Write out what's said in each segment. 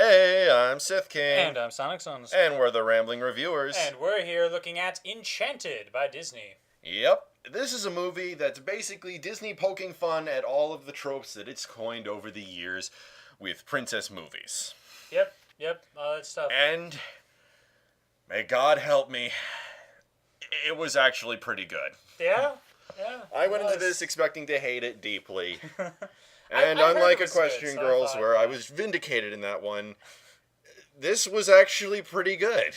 Hey, I'm Sith King. And I'm Sonic Sons. And we're the Rambling Reviewers. And we're here looking at Enchanted by Disney. Yep. This is a movie that's basically Disney poking fun at all of the tropes that it's coined over the years with princess movies. Yep, all that stuff. And, may God help me, it was actually pretty good. Yeah. I went into this expecting to hate it deeply. And I unlike heard it was Equestrian good, so Girls, I thought, where I was vindicated in that one, this was actually pretty good.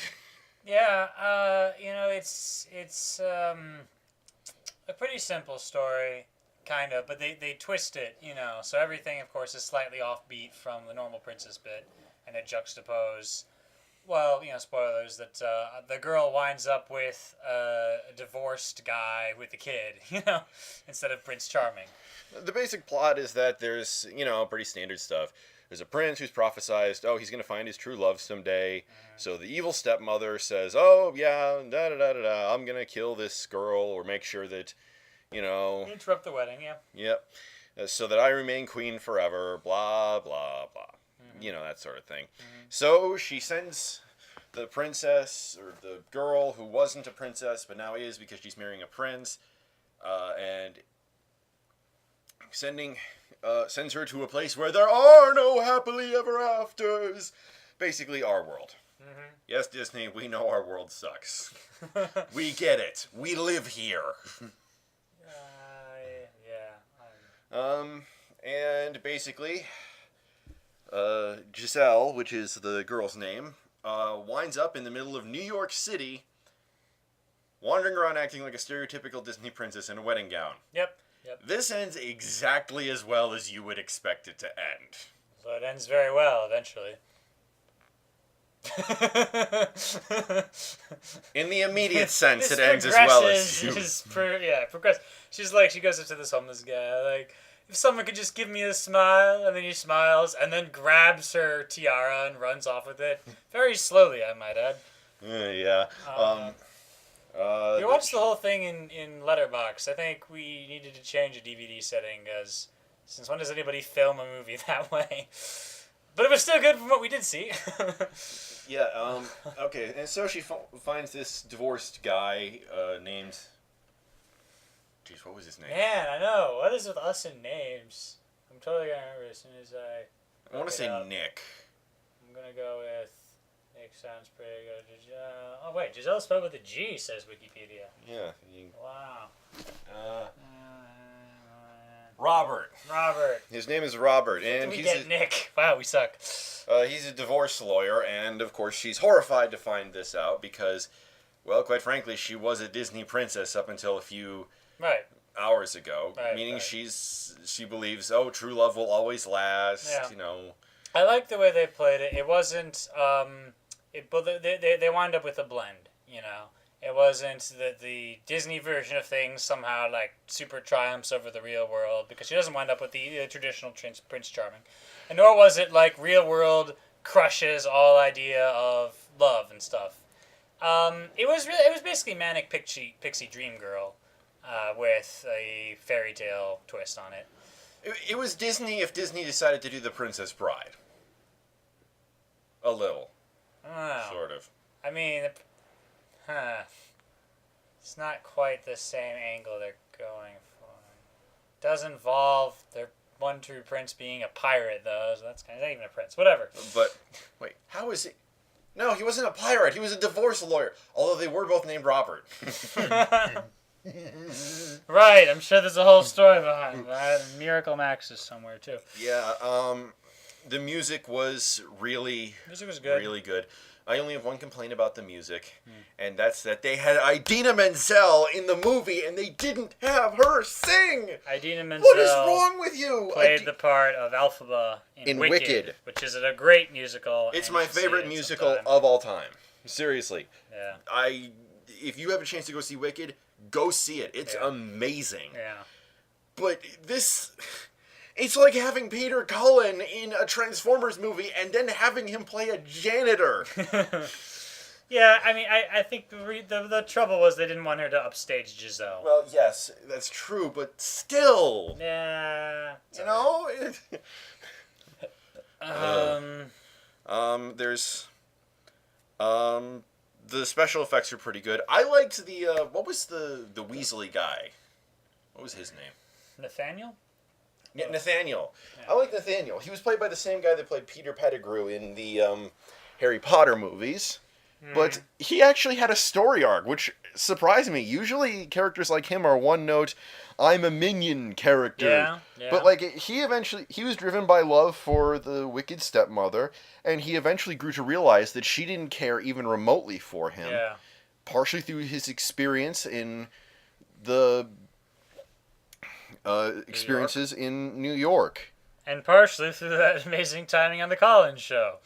Yeah, it's a pretty simple story, kind of, but they twist it, so everything, of course, is slightly offbeat from the normal princess bit, and it juxtapose, well, spoilers, that the girl winds up with a divorced guy with a kid, instead of Prince Charming. The basic plot is that there's, pretty standard stuff. There's a prince who's prophesized, he's going to find his true love someday. So the evil stepmother says, I'm going to kill this girl or make sure that, Interrupt the wedding, yeah. Yep. So that I remain queen forever, blah, blah, blah. That sort of thing. So she sends the princess, or the girl who wasn't a princess, but now is because she's marrying a prince, and sends her to a place where there are no happily ever afters. Basically, our world. Yes, Disney, we know our world sucks. We get it. We live here. And basically, Giselle, which is the girl's name, winds up in the middle of New York City, wandering around acting like a stereotypical Disney princess in a wedding gown. Yep. This ends exactly as well as you would expect it to end. So it ends very well, eventually. In the immediate sense, it ends as well as you... progress. She goes up to this homeless guy, like, if someone could just give me a smile, and then he smiles, and then grabs her tiara and runs off with it. Very slowly, I might add. Yeah. We watched the whole thing in Letterboxd. I think we needed to change a DVD setting, because since when does anybody film a movie that way? But it was still good from what we did see. Yeah, okay, and so she finds this divorced guy named... Jeez, what was his name? Man, I know. What is with us and names? I'm totally going to remember as soon as I want to say Nick. I'm going to go with... Nick sounds pretty good. Oh, wait. Giselle spelled with a G, says Wikipedia. Yeah. Wow. Robert. His name is Robert, and we get Nick. Wow, we suck. He's a divorce lawyer, and of course she's horrified to find this out because, well, quite frankly, she was a Disney princess up until a few hours ago. Meaning she believes, true love will always last. Yeah. I like the way they played it. It wasn't. They wind up with a blend. It wasn't the Disney version of things somehow like super triumphs over the real world because she doesn't wind up with the traditional Prince Charming, and nor was it like real world crushes all idea of love and stuff. It was basically manic pixie dream girl, with a fairy tale twist on it. It was Disney if Disney decided to do The Princess Bride. A little. Sort of. I mean. It's not quite the same angle they're going for. It does involve their one true prince being a pirate, though, so that's kind of not even a prince. Whatever. But, wait, how is he? No, he wasn't a pirate. He was a divorce lawyer, although they were both named Robert. Right, I'm sure there's a whole story behind that. Miracle Max is somewhere, too. Yeah, the music was really... Music was good. Really good. I only have one complaint about the music, and that's that they had Idina Menzel in the movie, and they didn't have her sing! Idina Menzel... What is wrong with you? Played the part of Elphaba in Wicked, which is a great musical. It's my favorite musical of all time. Seriously. Yeah. If you have a chance to go see Wicked, go see it. It's amazing. Yeah. But this... It's like having Peter Cullen in a Transformers movie and then having him play a janitor. Yeah, I mean, I think the trouble was they didn't want her to upstage Giselle. Well, yes, that's true, but still. Yeah. You know? there's the special effects are pretty good. I liked the what was the Weasley guy? What was his name? Nathaniel? Yeah, Nathaniel. Yeah. I like Nathaniel. He was played by the same guy that played Peter Pettigrew in the Harry Potter movies. But he actually had a story arc, which surprised me. Usually characters like him are one note, I'm a minion character. Yeah. But like he was driven by love for the wicked stepmother, and he eventually grew to realize that she didn't care even remotely for him. Yeah. Partially through his experience in the experiences in New York. And partially through that amazing timing on the Collins show.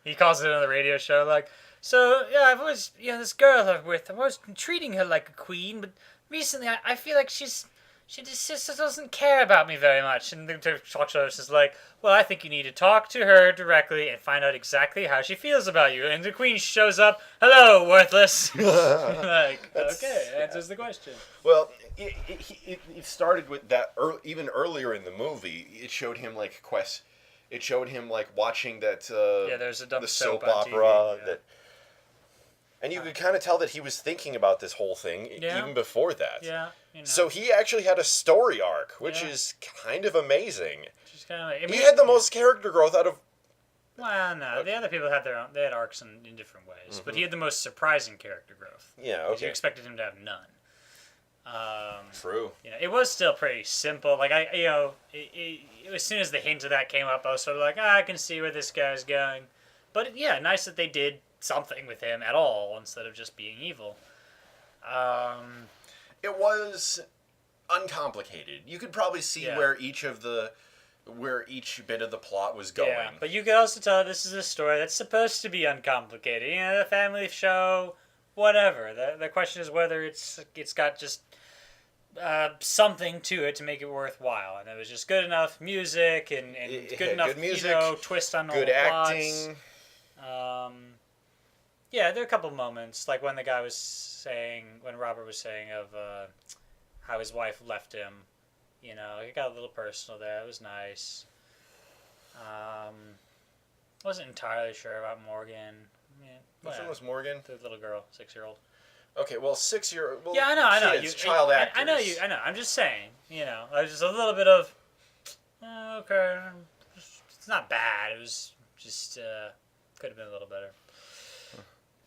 He calls it on the radio show like, so, yeah, I've always, this girl I'm with, I've always been treating her like a queen, but recently I feel like she just doesn't care about me very much. And the talk show is like, well, I think you need to talk to her directly and find out exactly how she feels about you. And the queen shows up, hello, worthless. Like, okay, answers the question. Well, it started with that, even earlier in the movie, it showed him like watching that there's a dumb the soap on opera TV, that. And you could kind of tell that he was thinking about this whole thing even before that. Yeah. So he actually had a story arc, which Yeah. is kind of amazing. Just kind of like, He had the most character growth out of. Well, no, the other people had they had arcs in different ways, but he had the most surprising character growth. Yeah, 'Cause you okay. expected him to have none. True. It was still pretty simple. Like as soon as the hint of that came up, I was sort of like, I can see where this guy's going. But yeah, nice that they did something with him at all instead of just being evil. It was uncomplicated. You could probably see where each bit of the plot was going. Yeah, but you could also tell this is a story that's supposed to be uncomplicated. The family show, whatever. The question is whether it's got just something to it to make it worthwhile, and it was just good enough music and good enough good music, twist on good acting. Yeah, there are a couple moments, like when Robert was saying of how his wife left him. It got a little personal there. It was nice. Wasn't entirely sure about Morgan. Which one was Morgan? The little girl, 6-year-old. Okay, well, 6-year-old. Well, Yeah, I know. Kids, child actors. I know. I'm just saying. I was just a little bit of. Okay, it's not bad. It was just could have been a little better.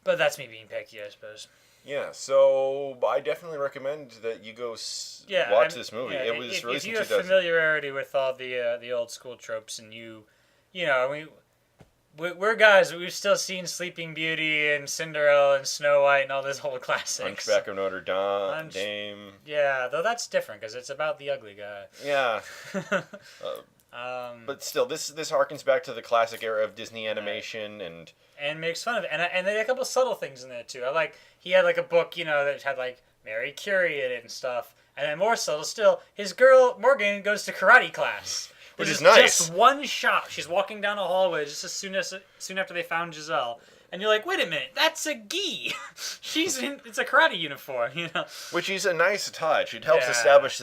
But that's me being picky, I suppose. Yeah, so I definitely recommend that you go watch this movie. Yeah, it was released if in you have 2000. familiarity with all the old school tropes, and we're guys, we've still seen Sleeping Beauty and Cinderella and Snow White and all those old classics. Hunchback of Notre Dame. Yeah, though that's different because it's about the ugly guy. Yeah. But still, this harkens back to the classic era of Disney animation and makes fun of it. And there are a couple subtle things in there too. He had like a book, that had like Mary Curie in it and stuff. And then more subtle still, his girl Morgan goes to karate class. Which is nice. Just one shot. She's walking down a hallway just soon after they found Giselle. And you're like, wait a minute, that's a gi. It's a karate uniform, Which is a nice touch. It helps establish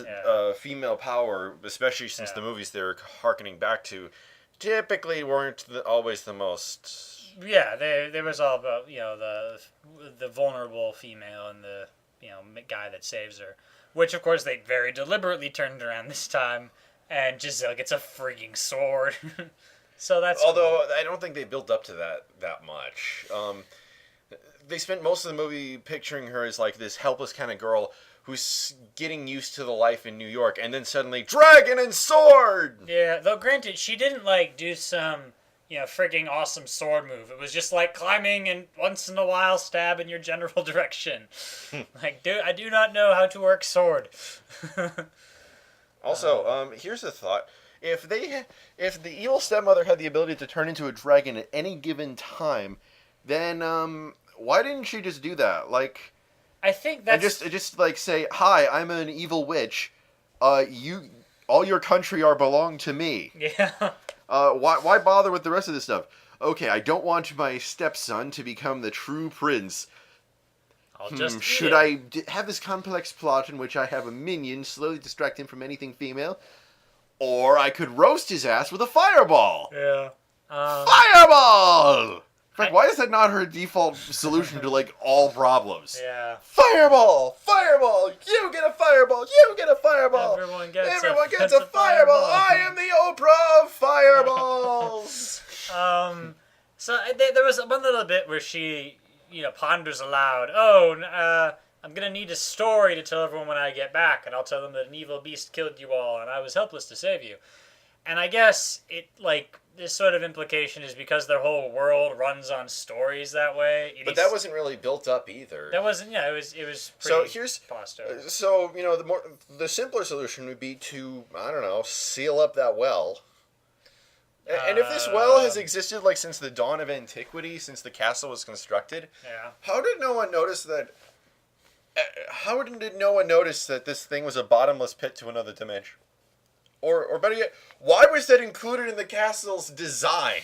female power, especially since the movies they're harkening back to typically weren't always the most. Yeah, there was all about the vulnerable female and the guy that saves her, which of course they very deliberately turned around this time, and Giselle gets a freaking sword. So that's although cool. I don't think they built up to that much. They spent most of the movie picturing her as like this helpless kind of girl who's getting used to the life in New York, and then suddenly dragon and sword. Yeah, though granted, she didn't like do some freaking awesome sword move. It was just like climbing and once in a while stab in your general direction. I do not know how to work sword. Also, here's a thought. If the evil stepmother had the ability to turn into a dragon at any given time, then why didn't she just do that? Like, I think that's just like say, "Hi, I'm an evil witch. All your country belong to me." Yeah. Why bother with the rest of this stuff? Okay, I don't want my stepson to become the true prince. Should I have this complex plot in which I have a minion slowly distract him from anything female? Or I could roast his ass with a fireball. Yeah. Fireball! In fact, why is that not her default solution to, like, all problems? Yeah. Fireball! Fireball! You get a fireball! You get a fireball! Everyone gets a fireball! I am the Oprah of fireballs! So there was one little bit where she, ponders aloud, I'm going to need a story to tell everyone when I get back, and I'll tell them that an evil beast killed you all, and I was helpless to save you. And I guess this sort of implication is because their whole world runs on stories that way. But that wasn't really built up either. That wasn't. Yeah, it was pretty. So here's preposterous. the simpler solution would be to, I don't know, seal up that well. And if this well has existed like since the dawn of antiquity, since the castle was constructed, how did no one notice that? How did no one notice that this thing was a bottomless pit to another dimension? Or better yet, why was that included in the castle's design?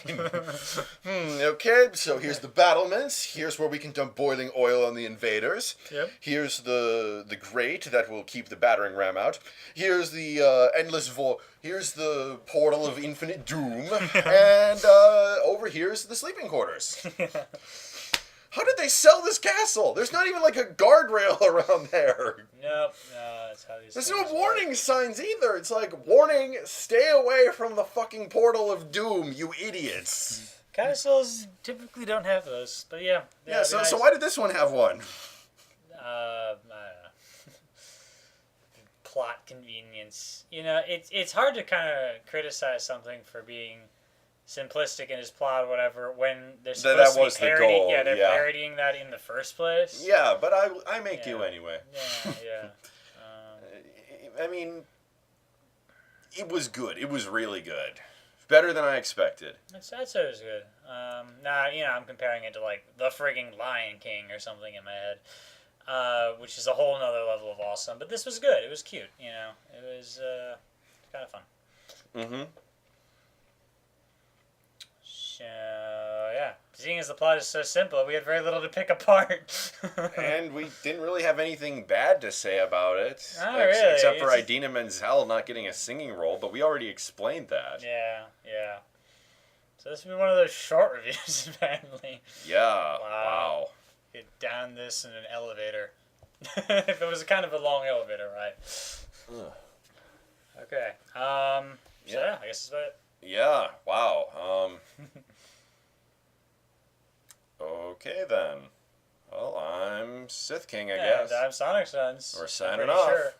Okay, so here's the battlements. Here's where we can dump boiling oil on the invaders. Yep. Here's the grate that will keep the battering ram out. Here's the Here's the portal of infinite doom. And over here's the sleeping quarters. How did they sell this castle? There's not even like a guardrail around there. Nope, no, that's how these. There's no warning signs either. It's like, warning, stay away from the fucking portal of doom, you idiots. Castles typically don't have those, but yeah. Yeah, so why did this one have one? I don't know. Plot convenience. It's hard to kind of criticize something for being simplistic in his plot or whatever when they're supposed to be parodying. The goal. Yeah, they're parodying that in the first place. Yeah, but I make do anyway. Yeah. I mean, it was good. It was really good. Better than I expected. I'd say it was good. I'm comparing it to like the frigging Lion King or something in my head, which is a whole nother level of awesome. But this was good. It was cute. It was kind of fun. Mm-hmm. So, yeah. Seeing as the plot is so simple, we had very little to pick apart. And we didn't really have anything bad to say about it. Not really. Except for Idina Menzel not getting a singing role, but we already explained that. Yeah. So this will be one of those short reviews, apparently. Yeah. Wow. Get down this in an elevator. If it was kind of a long elevator, right? Ugh. Okay. So yeah, I guess that's about it. Yeah, wow. Okay then. Well, I'm Sith King, I guess. And I'm Sonic Sons. We're signing off. Sure.